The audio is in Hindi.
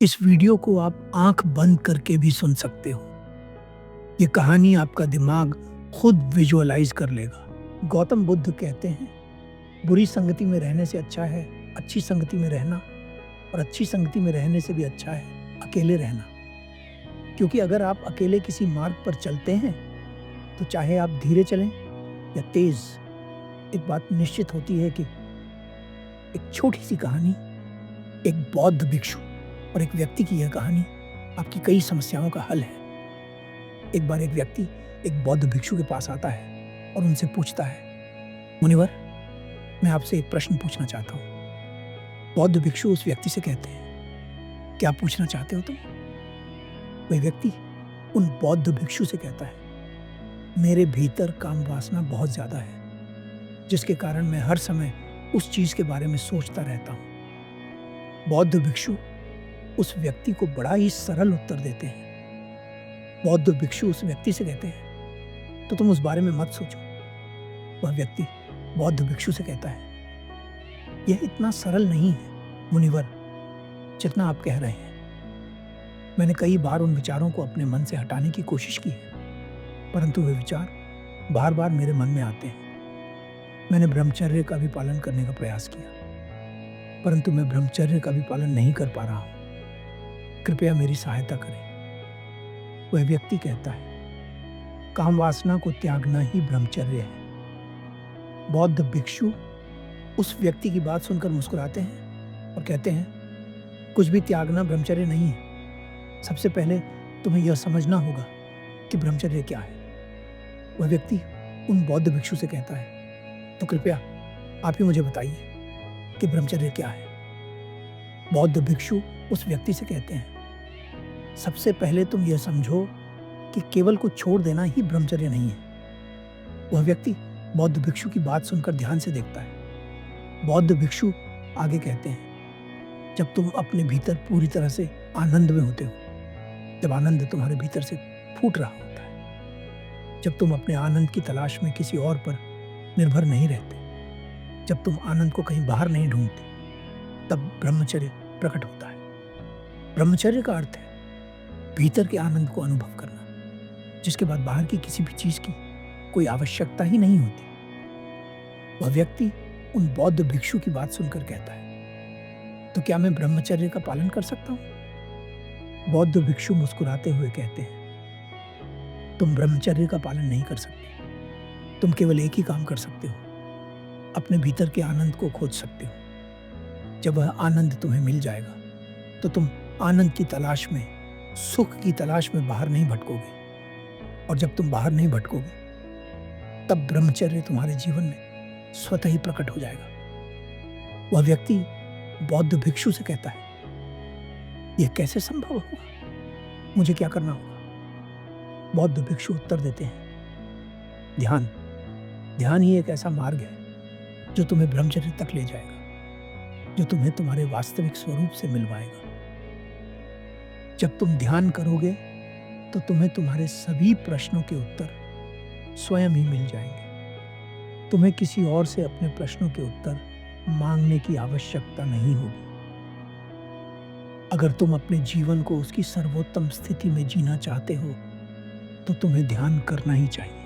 इस वीडियो को आप आंख बंद करके भी सुन सकते हो। ये कहानी आपका दिमाग खुद विजुअलाइज कर लेगा। गौतम बुद्ध कहते हैं, बुरी संगति में रहने से अच्छा है अच्छी संगति में रहना, और अच्छी संगति में रहने से भी अच्छा है अकेले रहना। क्योंकि अगर आप अकेले किसी मार्ग पर चलते हैं तो चाहे आप धीरे चलें या तेज, एक बात निश्चित होती है कि एक छोटी सी कहानी, एक बौद्ध भिक्षु और एक व्यक्ति की यह कहानी आपकी कई समस्याओं का हल है। एक बार एक व्यक्ति एक बौद्ध भिक्षु के पास आता है और उनसे पूछता है, मुनिवर, मैं आपसे एक प्रश्न पूछना चाहता हूँ। बौद्ध भिक्षु उस व्यक्ति से कहते हैं, क्या पूछना चाहते हो तुम? वह व्यक्ति उन बौद्ध भिक्षु से कहता है, मेरे भीतर काम वासना बहुत ज्यादा है, जिसके कारण मैं हर समय उस चीज के बारे में सोचता रहता हूं। बौद्ध भिक्षु उस व्यक्ति को बड़ा ही सरल उत्तर देते हैं। बौद्ध भिक्षु उस व्यक्ति से कहते हैं, तो तुम उस बारे में मत सोचो। वह व्यक्ति बौद्ध भिक्षु से कहता है, यह इतना सरल नहीं है मुनिवर जितना आप कह रहे हैं। मैंने कई बार उन विचारों को अपने मन से हटाने की कोशिश की है, परंतु वे विचार बार बार मेरे मन में आते हैं। मैंने ब्रह्मचर्य का भी पालन करने का प्रयास किया, परंतु मैं ब्रह्मचर्य का भी पालन नहीं कर पा रहा हूं। कृपया मेरी सहायता करें। वह व्यक्ति कहता है, काम वासना को त्यागना ही ब्रह्मचर्य है। बौद्ध भिक्षु उस व्यक्ति की बात सुनकर मुस्कुराते हैं और कहते हैं, कुछ भी त्यागना ब्रह्मचर्य नहीं है। सबसे पहले तुम्हें यह समझना होगा कि ब्रह्मचर्य क्या है। वह व्यक्ति उन बौद्ध भिक्षु से कहता है, तो कृपया आप ही मुझे बताइए कि ब्रह्मचर्य क्या है। बौद्ध भिक्षु उस व्यक्ति से कहते हैं, सबसे पहले तुम यह समझो कि केवल को छोड़ देना ही ब्रह्मचर्य नहीं है। वह व्यक्ति बौद्ध भिक्षु की बात सुनकर ध्यान से देखता है। बौद्ध भिक्षु आगे कहते हैं, जब तुम अपने भीतर पूरी तरह से आनंद में होते हो, जब आनंद तुम्हारे भीतर से फूट रहा होता है, जब तुम अपने आनंद की तलाश में किसी और पर निर्भर नहीं रहते, जब तुम आनंद को कहीं बाहर नहीं ढूंढते, तब ब्रह्मचर्य प्रकट होता है। ब्रह्मचर्य का अर्थ है भीतर के आनंद को अनुभव करना, जिसके बाद बाहर की किसी भी चीज की कोई आवश्यकता ही नहीं होती। वह व्यक्ति उन बौद्ध भिक्षु की बात सुनकर कहता है, तो क्या मैं ब्रह्मचर्य का पालन कर सकता हूं? बौद्ध भिक्षु मुस्कुराते हुए कहते हैं, तुम ब्रह्मचर्य का पालन नहीं कर सकते। तुम केवल एक ही काम कर सकते हो, अपने भीतर के आनंद को खोज सकते हो। जब वह आनंद तुम्हें मिल जाएगा तो तुम आनंद की तलाश में, सुख की तलाश में बाहर नहीं भटकोगे, और जब तुम बाहर नहीं भटकोगे तब ब्रह्मचर्य तुम्हारे जीवन में स्वतः ही प्रकट हो जाएगा। वह व्यक्ति बौद्ध भिक्षु से कहता है, यह कैसे संभव होगा? मुझे क्या करना होगा? बौद्ध भिक्षु उत्तर देते हैं, ध्यान। ध्यान ही एक ऐसा मार्ग है जो तुम्हें ब्रह्मचर्य तक ले जाएगा, जो तुम्हें तुम्हारे वास्तविक स्वरूप से मिलवाएगा। जब तुम ध्यान करोगे तो तुम्हें तुम्हारे सभी प्रश्नों के उत्तर स्वयं ही मिल जाएंगे। तुम्हें किसी और से अपने प्रश्नों के उत्तर मांगने की आवश्यकता नहीं होगी। अगर तुम अपने जीवन को उसकी सर्वोत्तम स्थिति में जीना चाहते हो तो तुम्हें ध्यान करना ही चाहिए।